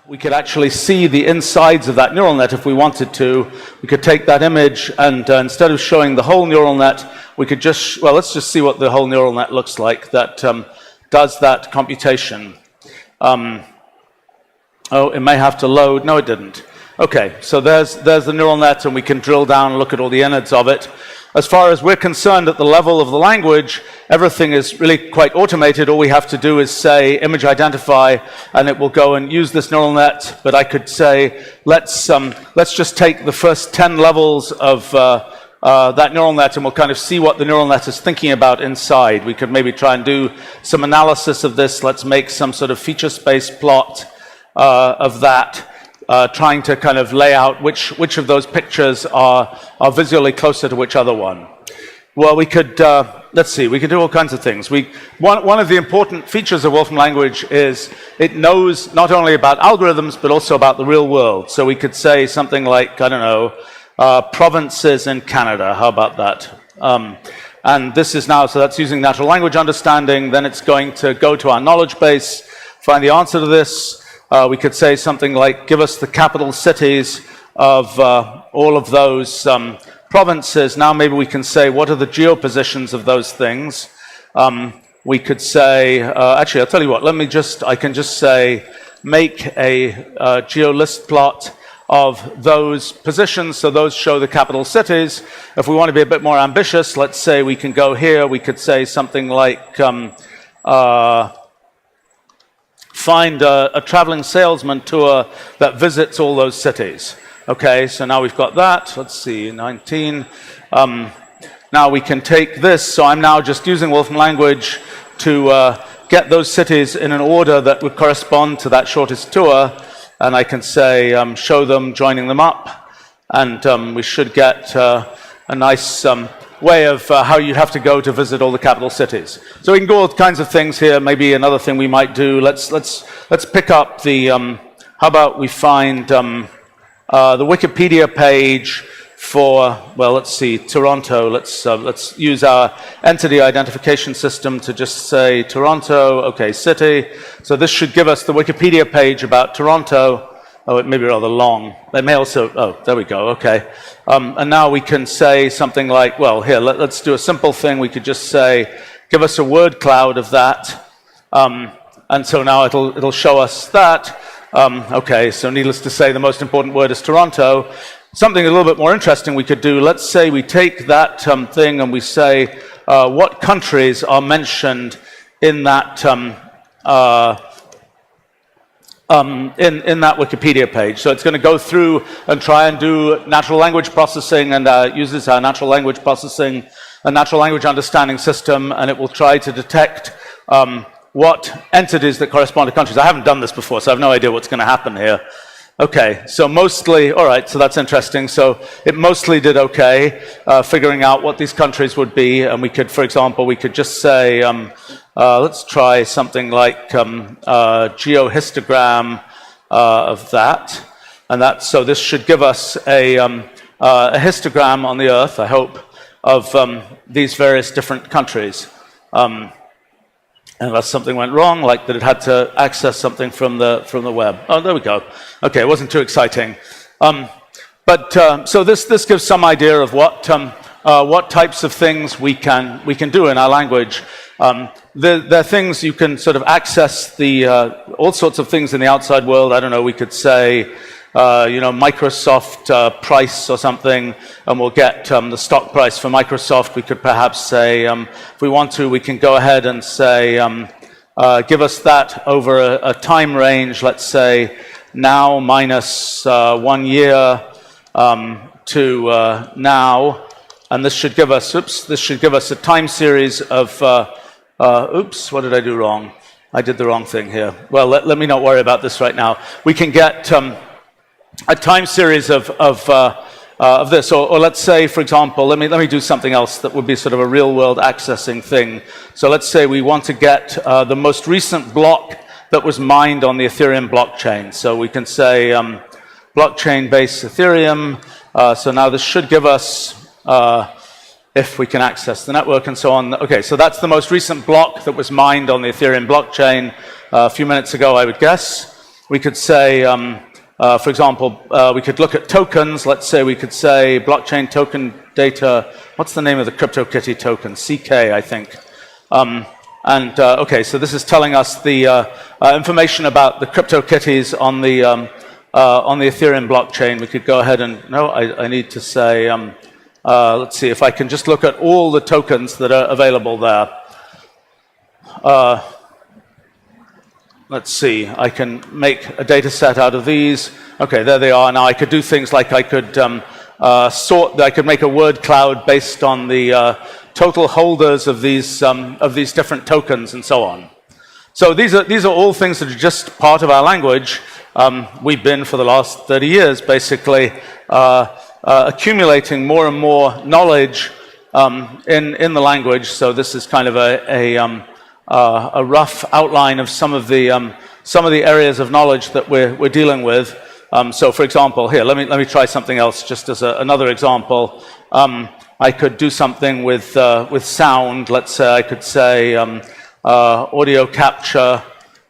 We could actually see the insides of that neural net if we wanted to. We could take that image and instead of showing the whole neural net, we could just, well, let's just see what the whole neural net looks like that does that computation. Oh, it may have to load. No, it didn't. Okay, so there's the neural net, and we can drill down and look at all the innards of it. As far as we're concerned at the level of the language, everything is really quite automated. All we have to do is say image identify, and it will go and use this neural net. But I could say, let's just take the first 10 levels of that neural net, and we'll kind of see what the neural net is thinking about inside. We could maybe try and do some analysis of this. Let's make some sort of feature space plot of that. Trying to kind of lay out which of those pictures are visually closer to which other one. Well, we could, let's see, we could do all kinds of things. One of the important features of Wolfram language is it knows not only about algorithms, but also about the real world. So we could say something like, I don't know, provinces in Canada, how about that? And this is now, so that's using natural language understanding, then it's going to go to our knowledge base, find the answer to this. We could say something like, give us the capital cities of all of those provinces. Now maybe we can say, what are the geopositions of those things? We could say, actually, I'll tell you what, I can just say, make a geolist plot of those positions, so those show the capital cities. If we want to be a bit more ambitious, let's say we can go here, we could say something like, find a traveling salesman tour that visits all those cities. Okay, so now we've got that. Let's see, 19. Now we can take this. So I'm now just using Wolfram language to get those cities in an order that would correspond to that shortest tour. And I can say, show them, joining them up. And we should get a nice way of how you have to go to visit all the capital cities. So we can do all kinds of things here. Maybe another thing we might do, let's pick up the, how about we find the Wikipedia page for, well, let's see, Toronto. Let's use our entity identification system to just say Toronto, okay, city. So this should give us the Wikipedia page about Toronto. Oh, it may be rather long. They may also, oh, there we go, okay. And now we can say something like, well, here, let's do a simple thing. We could just say, give us a word cloud of that. And so now it'll show us that. Okay, so needless to say, the most important word is Toronto. Something a little bit more interesting we could do, let's say we take that thing and we say, what countries are mentioned in that in that Wikipedia page. So it's going to go through and try and do natural language processing, and uses our natural language processing and natural language understanding system, and it will try to detect what entities that correspond to countries. I haven't done this before, so I have no idea what's going to happen here. Okay, so mostly, all right, so that's interesting. So it mostly did okay, figuring out what these countries would be, and we could, for example, we could just say, let's try something like geohistogram of that, and so this should give us a histogram on the Earth, I hope, of these various different countries. Unless something went wrong, like that it had to access something from the web. Oh, there we go. Okay, it wasn't too exciting. So this gives some idea of what types of things we can do in our language. There are things you can sort of access all sorts of things in the outside world. I don't know. We could say, Microsoft price or something, and we'll get the stock price for Microsoft. We could perhaps say, if we want to, we can go ahead and say, give us that over a time range, let's say now minus 1 year to now, and this should give us, a time series of, oops, what did I do wrong? I did the wrong thing here. Well, let me not worry about this right now. We can get a time series of this, or let's say, for example, let me do something else that would be sort of a real-world accessing thing. So let's say we want to get the most recent block that was mined on the Ethereum blockchain. So we can say blockchain-based Ethereum. So now this should give us, if we can access the network and so on. Okay, so that's the most recent block that was mined on the Ethereum blockchain a few minutes ago, I would guess. we could say, for example, we could look at tokens. Let's say we could say blockchain token data. What's the name of the CryptoKitty token? CK, I think. Okay, so this is telling us the information about the CryptoKitties on the Ethereum blockchain. We could go ahead and, no, I need to say, let's see if I can just look at all the tokens that are available there. Let's see, I can make a data set out of these. Okay, there they are. Now I could do things like I could I could make a word cloud based on the total holders of these different tokens and so on. So these are all things that are just part of our language. We've been for the last 30 years basically accumulating more and more knowledge in the language. So this is kind of a rough outline of some of the areas of knowledge that we're dealing with. So, for example, here, let me try something else, just as another example. I could do something with sound. Let's say I could say audio capture.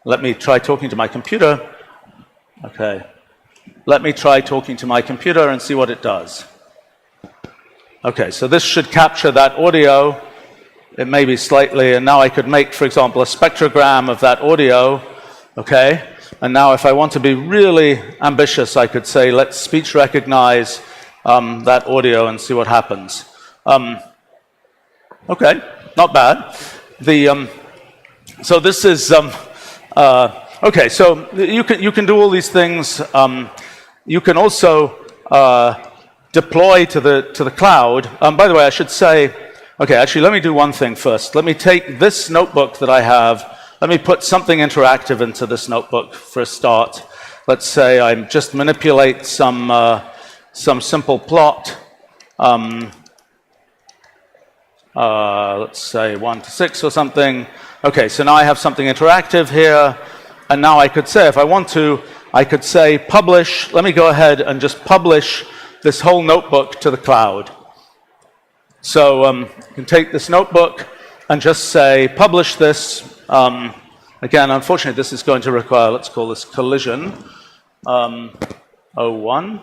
Let me try talking to my computer. Okay, let me try talking to my computer and see what it does. Okay, so this should capture that audio. It may be slightly, and now I could make, for example, a spectrogram of that audio, okay? And now if I want to be really ambitious, I could say, let's speech recognize that audio and see what happens. Okay, not bad. So this is, okay, so you can do all these things. You can also deploy to the cloud. By the way, I should say, okay, actually, let me do one thing first. Let me take this notebook that I have. Let me put something interactive into this notebook for a start. Let's say I just manipulate some simple plot. Let's say 1 to 6 or something. Okay, so now I have something interactive here. And now I could say, if I want to, I could say publish. Let me go ahead and just publish this whole notebook to the cloud. So you can take this notebook and just say, publish this. Again, unfortunately, this is going to require, let's call this collision 01.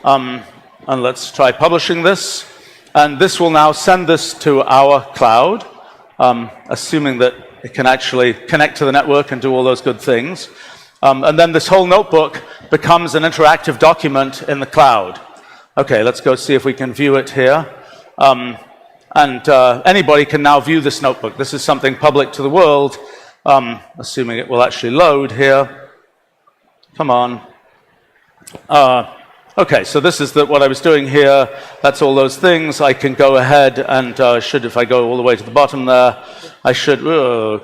And let's try publishing this. And this will now send this to our cloud, assuming that it can actually connect to the network and do all those good things. And then this whole notebook becomes an interactive document in the cloud. Okay, let's go see if we can view it here. Anybody can now view this notebook. This is something public to the world, assuming it will actually load here. Come on. Okay, so this is what I was doing here. That's all those things. I can go ahead and if I go all the way to the bottom there, I should,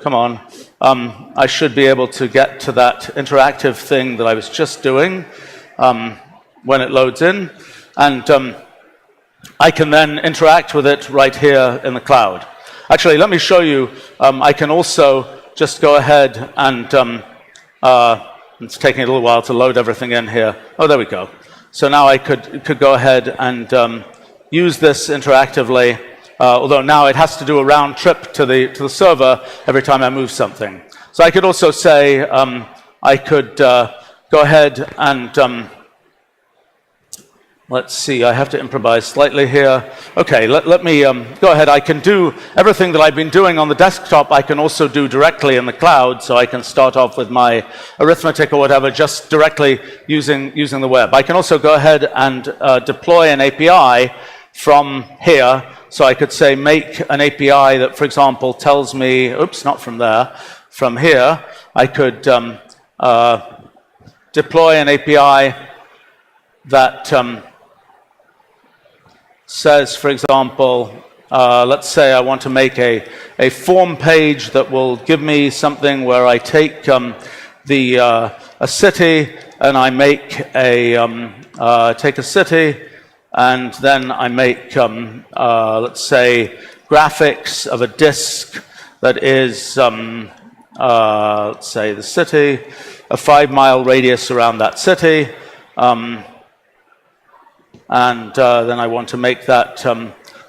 come on. I should be able to get to that interactive thing that I was just doing when it loads in. And I can then interact with it right here in the cloud. Actually, let me show you. I can also just go ahead and it's taking a little while to load everything in here. Oh, there we go. So now I could go ahead and use this interactively, although now it has to do a round trip to the server every time I move something. So I could also say I could go ahead and let's see, I have to improvise slightly here. Okay, let me go ahead. I can do everything that I've been doing on the desktop, I can also do directly in the cloud, so I can start off with my arithmetic or whatever just directly using the web. I can also go ahead and deploy an API from here. So I could say make an API that, for example, tells me, oops, not from there, from here. I could deploy an API that says, for example, let's say I want to make a form page that will give me something where I take a city and I make take a city and then I make let's say graphics of a disk that is let's say the city, a 5-mile radius around that city. And then I want to make that,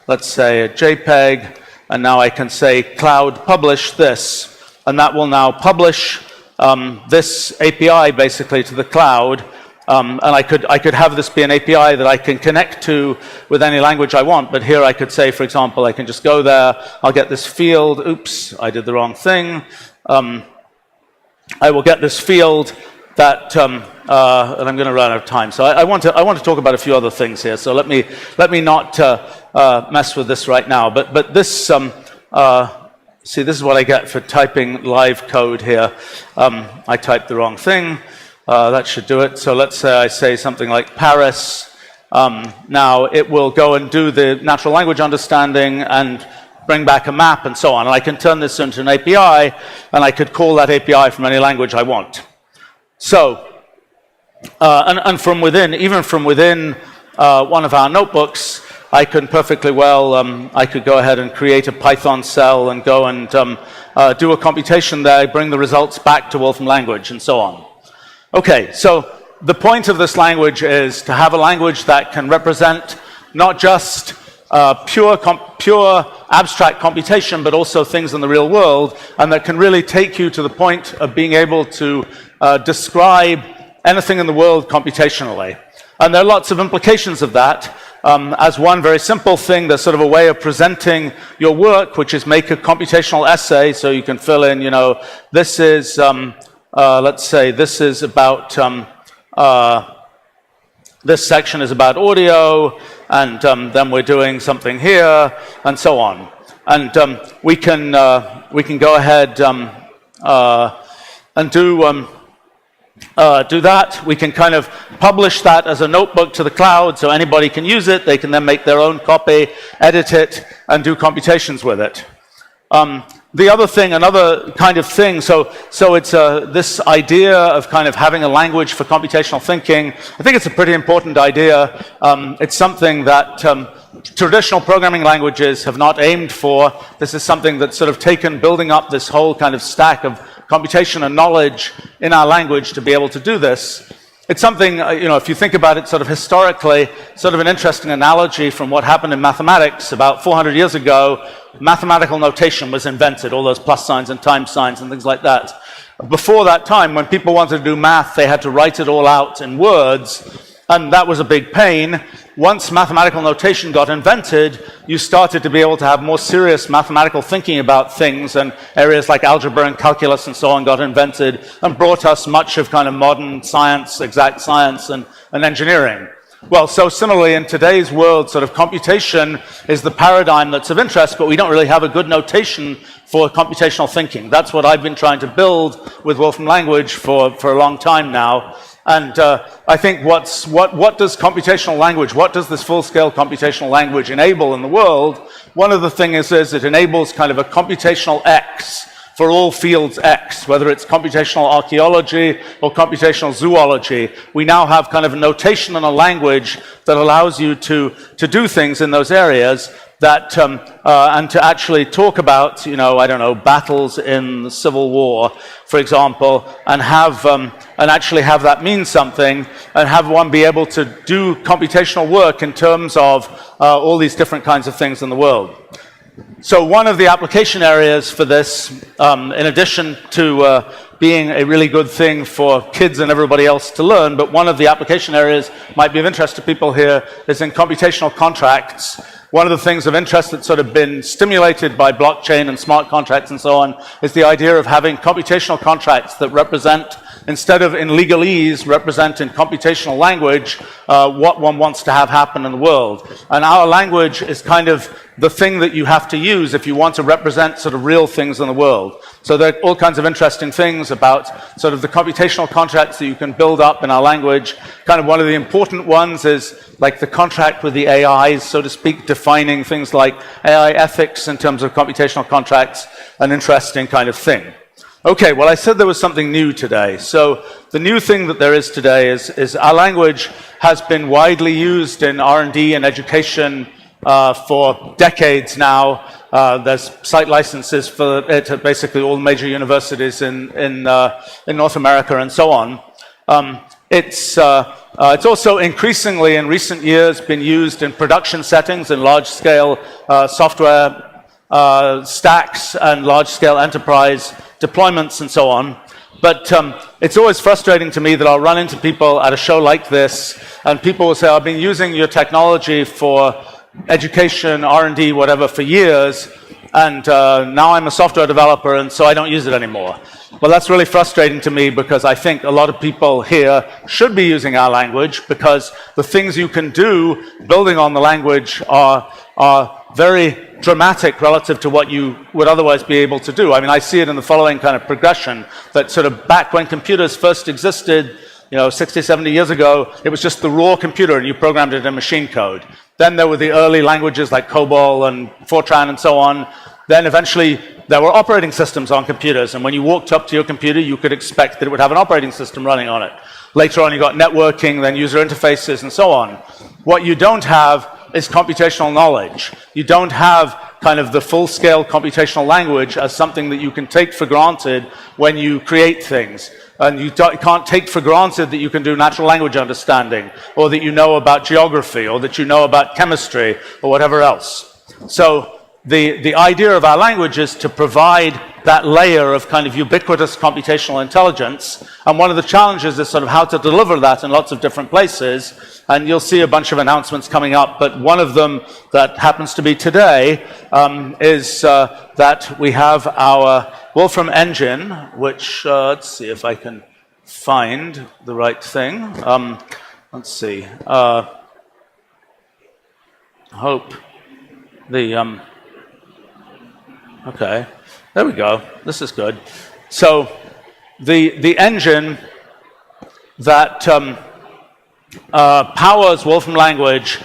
let's say, a JPEG, and now I can say cloud publish this, and that will now publish this API basically to the cloud, and I could have this be an API that I can connect to with any language I want. But here I could say, for example, I can just go there, I'll get this field, oops, I did the wrong thing. I will get this field that, and I'm going to run out of time. So I want to talk about a few other things here. So let me not mess with this right now. But this, see, this is what I get for typing live code here. I typed the wrong thing. That should do it. So let's say I say something like Paris. Now it will go and do the natural language understanding and bring back a map and so on. And I can turn this into an API, and I could call that API from any language I want. So, and from within, even from within one of our notebooks, I can perfectly well, I could go ahead and create a Python cell and go and do a computation there, bring the results back to Wolfram language, and so on. Okay, so the point of this language is to have a language that can represent not just pure abstract computation, but also things in the real world, and that can really take you to the point of being able to describe anything in the world computationally. And there are lots of implications of that. As one very simple thing, there's sort of a way of presenting your work, which is make a computational essay, so you can fill in, you know, this is, let's say, this is about, this section is about audio, and then we're doing something here, and so on. And we can go ahead and do that. We can kind of publish that as a notebook to the cloud, so anybody can use it. They can then make their own copy, edit it, and do computations with it. The other thing, another kind of thing, so it's this idea of kind of having a language for computational thinking. I think it's a pretty important idea. It's something that traditional programming languages have not aimed for. This is something that's sort of taken, building up this whole kind of stack of computation and knowledge in our language to be able to do this. It's something, you know, if you think about it sort of historically, sort of an interesting analogy from what happened in mathematics. About 400 years ago, mathematical notation was invented, all those plus signs and times signs and things like that. Before that time, when people wanted to do math, they had to write it all out in words, and that was a big pain. Once mathematical notation got invented, you started to be able to have more serious mathematical thinking about things, and areas like algebra and calculus and so on got invented and brought us much of kind of modern science, exact science, and engineering. Well, so similarly in today's world, sort of computation is the paradigm that's of interest, but we don't really have a good notation for computational thinking. That's what I've been trying to build with Wolfram language for a long time now. And I think what does computational language, what does this full-scale computational language enable in the world? One of the things is it enables kind of a computational X for all fields X, whether it's computational archaeology or computational zoology. We now have kind of a notation and a language that allows you to do things in those areas that, and to actually talk about, you know, I don't know, battles in the Civil War, for example, and have, and actually have that mean something, and have one be able to do computational work in terms of all these different kinds of things in the world. So one of the application areas for this, in addition to being a really good thing for kids and everybody else to learn, but one of the application areas might be of interest to people here is in computational contracts. One of the things of interest that's sort of been stimulated by blockchain and smart contracts and so on is the idea of having computational contracts that represent, instead of in legalese, represent in computational language what one wants to have happen in the world. And our language is kind of the thing that you have to use if you want to represent sort of real things in the world. So there are all kinds of interesting things about sort of the computational contracts that you can build up in our language. Kind of one of the important ones is like the contract with the AIs, so to speak, defining things like AI ethics in terms of computational contracts, an interesting kind of thing. Okay, well, I said there was something new today. So the new thing that there is today is our language has been widely used in R&D and education for decades now. There's site licenses for it at basically all major universities in North America and so on. It's also increasingly in recent years been used in production settings in large-scale software stacks and large-scale enterprise deployments and so on. But it's always frustrating to me that I'll run into people at a show like this, and people will say, I've been using your technology for education, R&D, whatever, for years, and now I'm a software developer, and so I don't use it anymore. Well, that's really frustrating to me, because I think a lot of people here should be using our language, because the things you can do building on the language are very dramatic relative to what you would otherwise be able to do. I mean, I see it in the following kind of progression, that sort of back when computers first existed, 60, 70 years ago, it was just the raw computer and you programmed it in machine code. Then there were the early languages like COBOL and Fortran and so on. Then eventually there were operating systems on computers, and when you walked up to your computer, you could expect that it would have an operating system running on it. Later on, you got networking, then user interfaces, and so on. What you don't have is computational knowledge. You don't have kind of the full-scale computational language as something that you can take for granted when you create things. And you can't take for granted that you can do natural language understanding, or that you know about geography, or that you know about chemistry, or whatever else. So the idea of our language is to provide that layer of kind of ubiquitous computational intelligence, and one of the challenges is sort of how to deliver that in lots of different places, and you'll see a bunch of announcements coming up, but one of them that happens to be today is that we have our Wolfram engine, which, let's see if I can find the right thing. Let's see. Hope the... Okay, there we go. This is good. So the engine that powers Wolfram language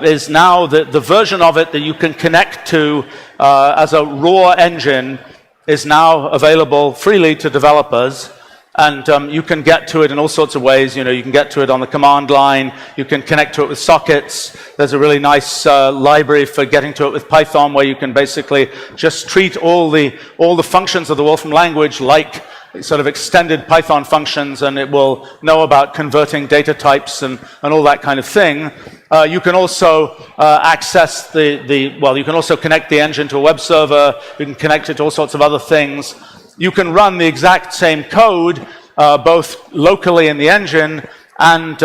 is now the version of it that you can connect to as a raw engine is now available freely to developers. And you can get to it in all sorts of ways. You can get to it on the command line. You can connect to it with sockets. There's a really nice library for getting to it with Python, where you can basically just treat all the functions of the Wolfram language like sort of extended Python functions, and it will know about converting data types and all that kind of thing. You can also access you can also connect the engine to a web server. You can connect it to all sorts of other things. You can run the exact same code both locally in the engine and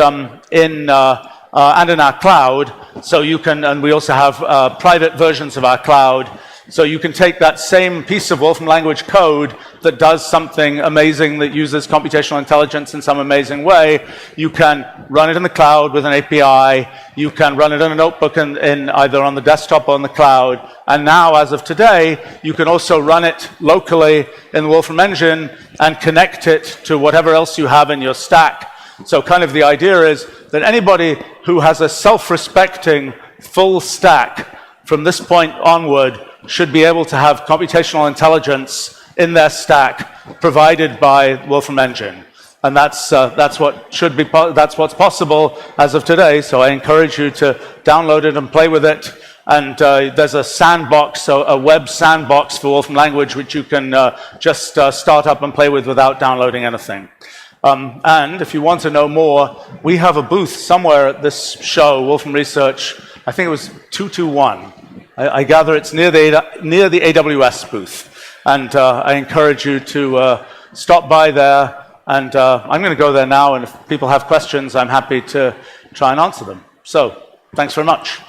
in our cloud. So you can, and we also have private versions of our cloud. So you can take that same piece of Wolfram language code that does something amazing, that uses computational intelligence in some amazing way. You can run it in the cloud with an API. You can run it in a notebook in either on the desktop or in the cloud. And now, as of today, you can also run it locally in the Wolfram engine and connect it to whatever else you have in your stack. So kind of the idea is that anybody who has a self-respecting full stack from this point onward should be able to have computational intelligence in their stack provided by Wolfram engine. And that's what's possible as of today. So I encourage you to download it and play with it. And there's a sandbox, a web sandbox for Wolfram language, which you can just start up and play with without downloading anything. And if you want to know more, we have a booth somewhere at this show, Wolfram Research. I think it was 221. I gather it's near the AWS booth. And I encourage you to stop by there. And I'm going to go there now, and if people have questions, I'm happy to try and answer them. So, thanks very much.